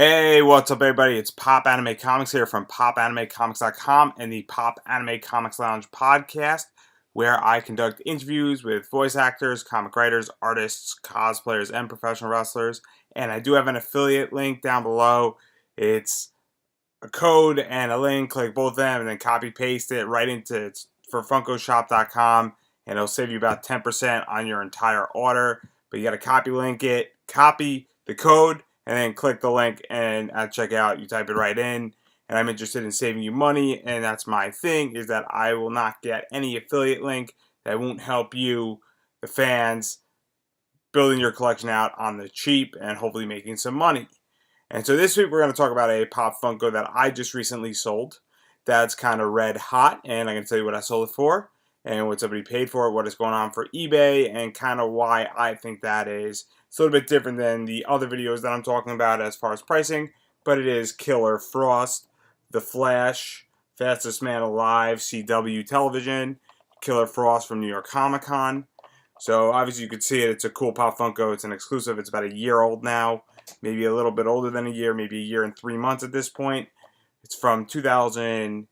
Hey, what's up, everybody? It's Pop Anime Comics here from PopAnimeComics.com and the Pop Anime Comics Lounge podcast, where I conduct interviews with voice actors, comic writers, artists, cosplayers, and professional wrestlers. And I do have an affiliate link down below. It's a code and a link. Click both of them and then copy paste it right into it's for FunkoShop.com, and it'll save you about 10% on your entire order. But you got to copy the code, and then click the link, and at checkout you type it right in. And I'm interested in saving you money, and that's my thing, is that I will not get any affiliate link that won't help you, the fans, building your collection out on the cheap and hopefully making some money. And so this week we're going to talk about a Pop Funko that I just recently sold that's kind of red hot, and I'm going to tell you what I sold it for and what somebody paid for it, what is going on for eBay, and kind of why I think that is. It's a little bit different than the other videos that I'm talking about as far as pricing, but it is Killer Frost, The Flash, Fastest Man Alive, CW Television, Killer Frost from New York Comic Con. So obviously you can see it. It's a cool Pop Funko. It's an exclusive. It's about a year old now, maybe a little bit older than a year, maybe a year and 3 months at this point. It's from 2018.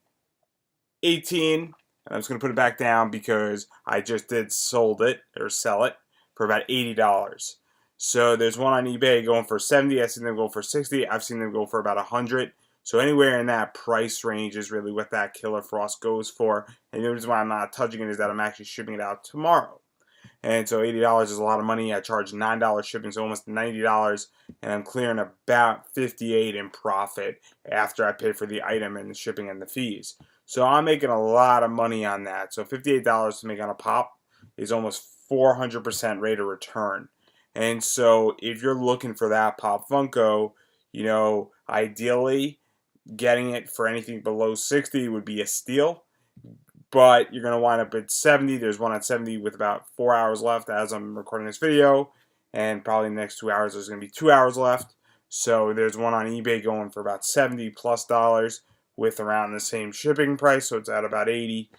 And I'm just going to put it back down because I just did sell it for about $80. So there's one on eBay going for $70. I've seen them go for $60. I've seen them go for about $100. So anywhere in that price range is really what that Killer Frost goes for. And the reason why I'm not touching it is that I'm actually shipping it out tomorrow. And so $80 is a lot of money. I charge $9 shipping, so almost $90, and I'm clearing about $58 in profit after I pay for the item and the shipping and the fees. So I'm making a lot of money on that. So $58 to make on a pop is almost 400% rate of return. And so if you're looking for that Pop Funko, ideally getting it for anything below 60 would be a steal. But you're going to wind up at 70. There's one at 70 with about 4 hours left as I'm recording this video. And probably in the next 2 hours, there's going to be 2 hours left. So there's one on eBay going for about $70 plus with around the same shipping price. So it's at about 80.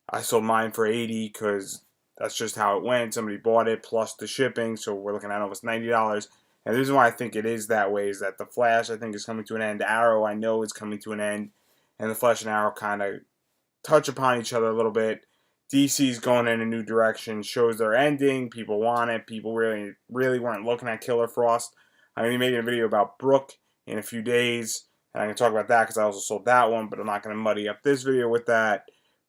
I sold mine for 80 because that's just how it went. Somebody bought it plus the shipping. So we're looking at almost $90. And the reason why I think it is that way is that the Flash, I think, is coming to an end. Arrow, I know, is coming to an end. And the Flash and Arrow kind of touch upon each other a little bit. DC's going in a new direction. Shows they're ending. People want it. People really weren't looking at Killer Frost. I'm going to be making a video about Brooke in a few days, and I'm going to talk about that because I also sold that one, but I'm not going to muddy up this video with that.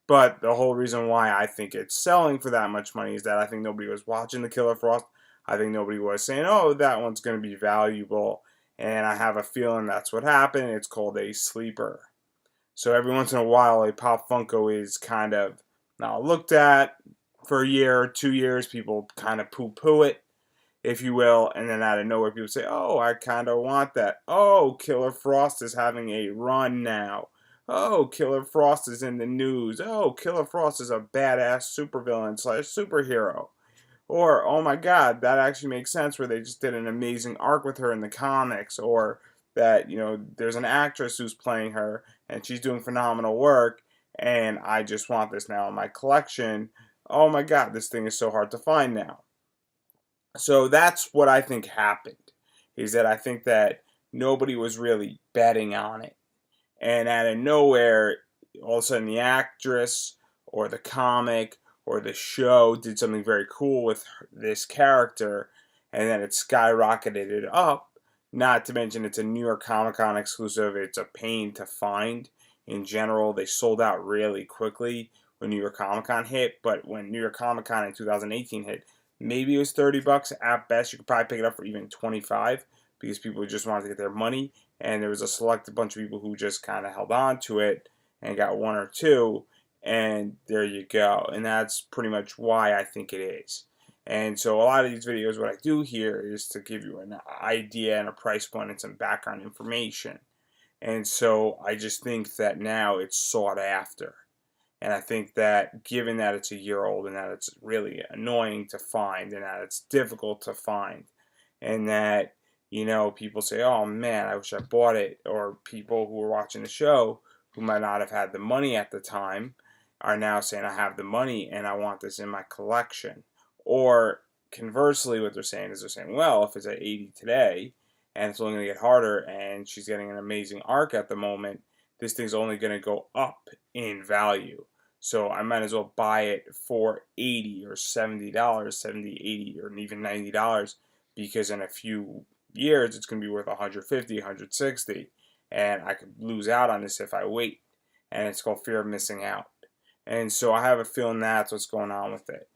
But the whole reason why I think it's selling for that much money is that I think nobody was watching the Killer Frost. I think nobody was saying, oh, that one's going to be valuable. And I have a feeling that's what happened. It's called a sleeper. So every once in a while, a Pop Funko is kind of now looked at for a year or 2 years. People kind of poo-poo it, if you will, and then out of nowhere, people say, oh, I kind of want that. Oh, Killer Frost is having a run now. Oh, Killer Frost is in the news. Oh, Killer Frost is a badass supervillain / superhero. Or, oh my god, that actually makes sense where they just did an amazing arc with her in the comics. Or that, there's an actress who's playing her and she's doing phenomenal work and I just want this now in my collection. Oh my god, this thing is so hard to find now. So that's what I think happened, is that I think that nobody was really betting on it. And out of nowhere, all of a sudden the actress or the comic or the show did something very cool with this character, and then it skyrocketed it up. Not to mention it's a New York Comic Con exclusive. It's a pain to find. In general, they sold out really quickly when New York Comic Con hit, but when New York Comic Con in 2018 hit, maybe it was $30 at best. You could probably pick it up for even $25 because people just wanted to get their money, and there was a select bunch of people who just kind of held on to it and got one or two, and there you go. And that's pretty much why I think it is. And so a lot of these videos, what I do here is to give you an idea and a price point and some background information. And so I just think that now it's sought after. And I think that given that it's a year old and that it's really annoying to find and that it's difficult to find and that, people say, oh man, I wish I bought it. Or people who are watching the show who might not have had the money at the time are now saying, I have the money and I want this in my collection. Or conversely, what they're saying is well, if it's at 80 today and it's only going to get harder, and she's getting an amazing arc at the moment. This thing's only going to go up in value. So I might as well buy it for $80 or $70, 70, 80, or even $90, because in a few years it's going to be worth 150, 160, and I could lose out on this if I wait. And it's called fear of missing out. And so I have a feeling that's what's going on with it.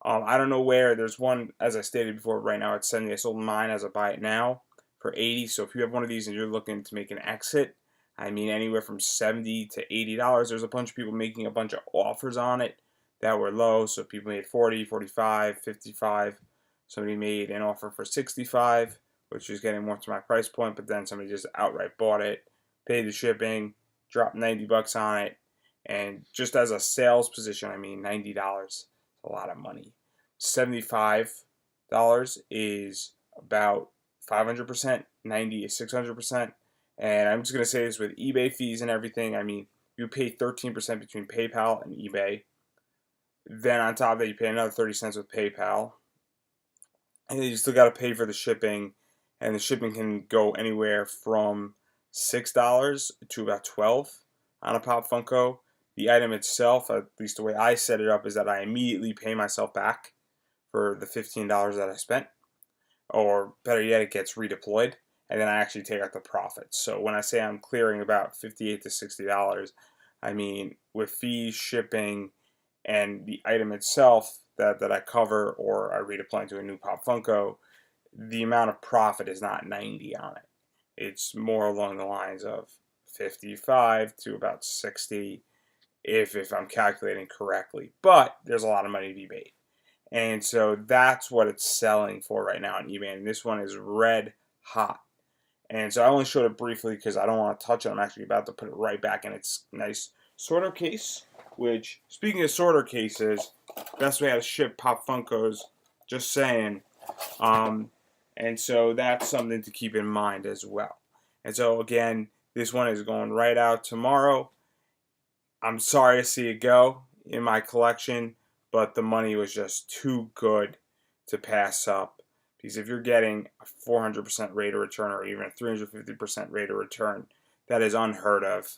I don't know where. There's one, as I stated before, right now it's 70. I sold mine as I buy it now for 80. So if you have one of these and you're looking to make an exit, I mean anywhere from 70 to $80. There's a bunch of people making a bunch of offers on it that were low. So people made 40, 45, 55. Somebody made an offer for 65, which is getting more to my price point, but then somebody just outright bought it, paid the shipping, dropped 90 bucks on it, and just as a sales position, I mean $90 is a lot of money. $75 is about 500%, 90 is 600%, and I'm just going to say this with eBay fees and everything. I mean, you pay 13% between PayPal and eBay. Then on top of that, you pay another 30 cents with PayPal. And then you still got to pay for the shipping, and the shipping can go anywhere from $6 to about $12 on a Pop Funko. The item itself, at least the way I set it up, is that I immediately pay myself back for the $15 that I spent, or better yet, it gets redeployed, and then I actually take out the profits. So when I say I'm clearing about $58 to $60, I mean with fees, shipping, and the item itself that I cover or I redeploy into a new Pop Funko, the amount of profit is not 90 on it. It's more along the lines of 55 to about 60 if I'm calculating correctly. But there's a lot of money to be made. And so that's what it's selling for right now on eBay. And this one is red hot. And so I only showed it briefly because I don't want to touch it. I'm actually about to put it right back in its nice sorter case. Which, speaking of sorter cases, best way how to ship Pop Funkos, just saying. And so that's something to keep in mind as well. And so again, this one is going right out tomorrow. I'm sorry to see it go in my collection, but the money was just too good to pass up. Because if you're getting a 400% rate of return or even a 350% rate of return, that is unheard of.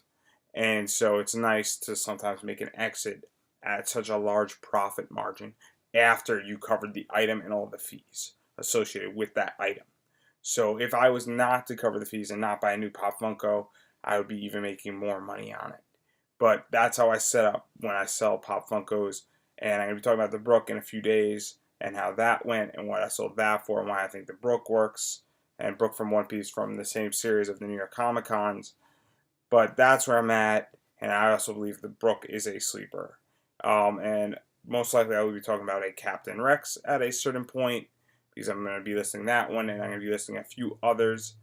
And so it's nice to sometimes make an exit at such a large profit margin after you covered the item and all the fees associated with that item. So if I was not to cover the fees and not buy a new Pop Funko, I would be even making more money on it. But that's how I set up when I sell Pop Funkos. And I'm going to be talking about the Brook in a few days and how that went and what I sold that for and why I think the Brook works. And Brook from One Piece from the same series of the New York Comic Cons. But that's where I'm at, and I also believe the Brook is a sleeper. And most likely I will be talking about a Captain Rex at a certain point, because I'm going to be listing that one, and I'm going to be listing a few others,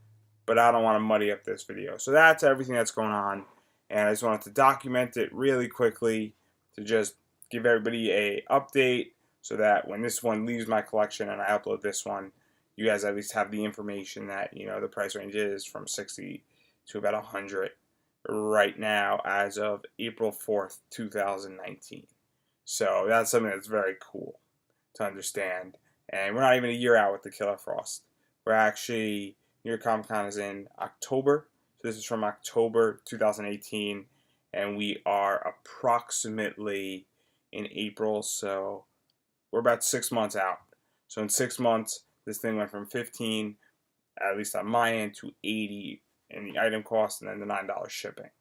but I don't want to muddy up this video. So that's everything that's going on, and I just wanted to document it really quickly to just give everybody a update so that when this one leaves my collection and I upload this one, you guys at least have the information that, you know, the price range is from 60 to about 100. Right now as of April 4th, 2019. So that's something that's very cool to understand. And we're not even a year out with the Killer Frost. We're actually, New York Comic Con is in October. So this is from October 2018. And we are approximately in April. So we're about 6 months out. So in 6 months, this thing went from 15, at least on my end, to 80 in the item cost and then the $9 shipping.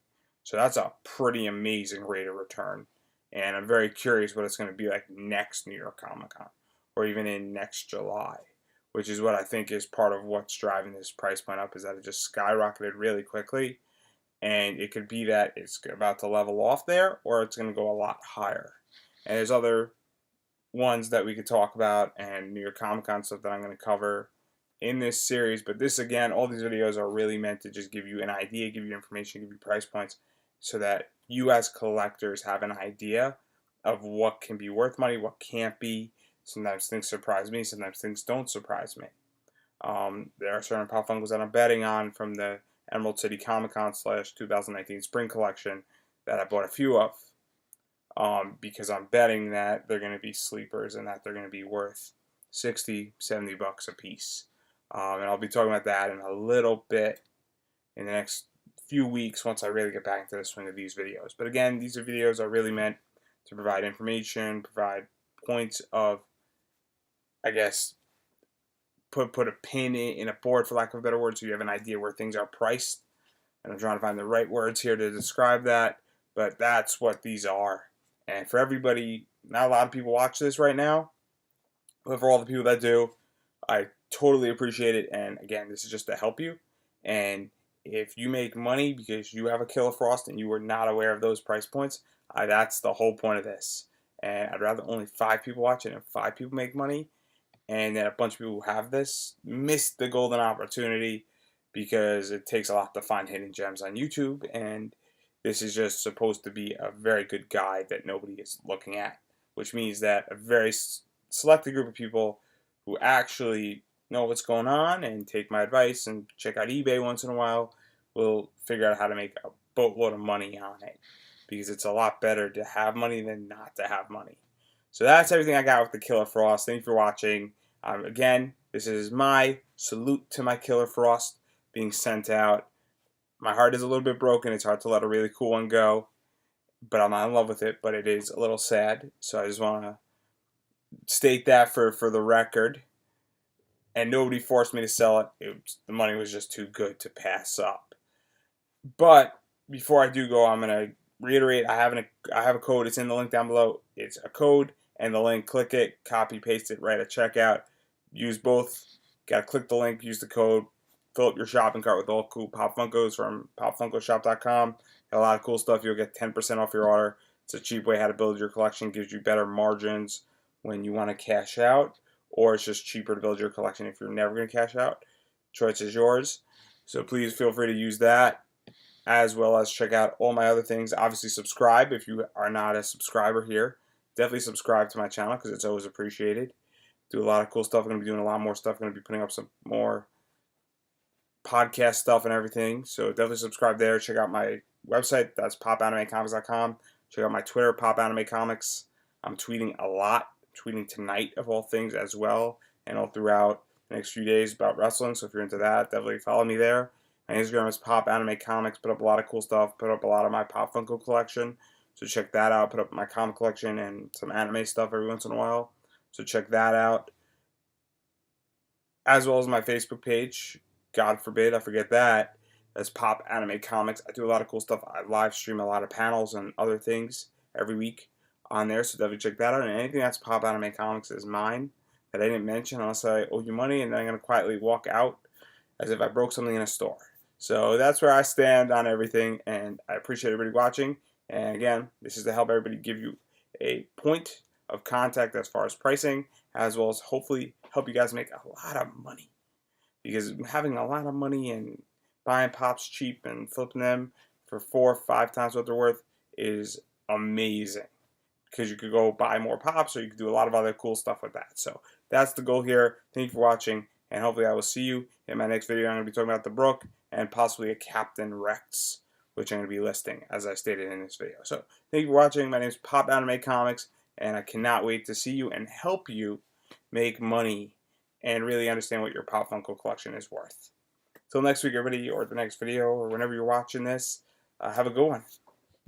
So that's a pretty amazing rate of return. And I'm very curious what it's going to be like next New York Comic Con or even in next July, which is what I think is part of what's driving this price point up, is that it just skyrocketed really quickly. And it could be that it's about to level off there or it's going to go a lot higher. And there's other ones that we could talk about and New York Comic Con stuff that I'm going to cover in this series, but this, again, all these videos are really meant to just give you an idea, give you information, give you price points, so that you as collectors have an idea of what can be worth money, what can't be. Sometimes things surprise me, sometimes things don't surprise me. There are certain Pop Funkos that I'm betting on from the Emerald City Comic Con / 2019 Spring Collection that I bought a few of, because I'm betting that they're going to be sleepers and that they're going to be worth 60, 70 bucks a piece. And I'll be talking about that in a little bit in the next few weeks once I really get back into the swing of these videos. But again, these videos are really meant to provide information, provide points of, I guess, put a pin in a board, for lack of a better word, so you have an idea where things are priced. And I'm trying to find the right words here to describe that, but that's what these are. And for everybody, not a lot of people watch this right now, but for all the people that do, I totally appreciate it. And again, this is just to help you. And if you make money because you have a Killer Frost and you were not aware of those price points, that's the whole point of this. And I'd rather only 5 people watch it and 5 people make money, and then a bunch of people who have this miss the golden opportunity, because it takes a lot to find hidden gems on YouTube, and this is just supposed to be a very good guide that nobody is looking at, which means that a very selected group of people who actually know what's going on and take my advice and check out eBay once in a while will figure out how to make a boatload of money on it, because it's a lot better to have money than not to have money. So that's everything I got with the Killer Frost. Thank you for watching. Again, this is my salute to my Killer Frost being sent out. My heart is a little bit broken. It's hard to let a really cool one go, but I'm not in love with it, but it is a little sad. So I just want to state that for the record. And nobody forced me to sell it. The money was just too good to pass up. But before I do go, I'm going to reiterate, I have a code. It's in the link down below. It's a code and the link. Click it, copy, paste it right at checkout. Use both. Got to click the link, use the code, fill up your shopping cart with all cool Pop Funkos from popfunkoshop.com. Got a lot of cool stuff. You'll get 10% off your order. It's a cheap way how to build your collection. Gives you better margins when you want to cash out, or it's just cheaper to build your collection if you're never going to cash out. Choice is yours. So please feel free to use that, as well as check out all my other things. Obviously, subscribe if you are not a subscriber here. Definitely subscribe to my channel because it's always appreciated. Do a lot of cool stuff. I'm going to be doing a lot more stuff. I'm going to be putting up some more podcast stuff and everything. So definitely subscribe there. Check out my website. That's popanimecomics.com. Check out my Twitter, popanimecomics. I'm tweeting a lot. I'm tweeting tonight, of all things, as well, and all throughout the next few days about wrestling. So if you're into that, definitely follow me there. My Instagram is popanimecomics. Put up a lot of cool stuff. Put up a lot of my Pop Funko collection. So check that out. Put up my comic collection and some anime stuff every once in a while. So check that out. As well as my Facebook page. God forbid I forget that. That's Pop Anime Comics. I do a lot of cool stuff. I live stream a lot of panels and other things every week on there. So definitely check that out. And anything that's Pop Anime Comics is mine that I didn't mention unless I owe you money, and then I'm going to quietly walk out as if I broke something in a store. So that's where I stand on everything, and I appreciate everybody watching. And again, this is to help everybody, give you a point of contact as far as pricing, as well as hopefully help you guys make a lot of money. Because having a lot of money and buying pops cheap and flipping them for 4 or 5 times what they're worth is amazing. Because you could go buy more pops, or you could do a lot of other cool stuff with that. So that's the goal here. Thank you for watching, and hopefully I will see you in my next video. I'm going to be talking about the Brook and possibly a Captain Rex, which I'm going to be listing, as I stated in this video. So thank you for watching. My name is Pop Anime Comics, and I cannot wait to see you and help you make money and really understand what your Pop Funko collection is worth. Till next week, everybody, or the next video, or whenever you're watching this, have a good one.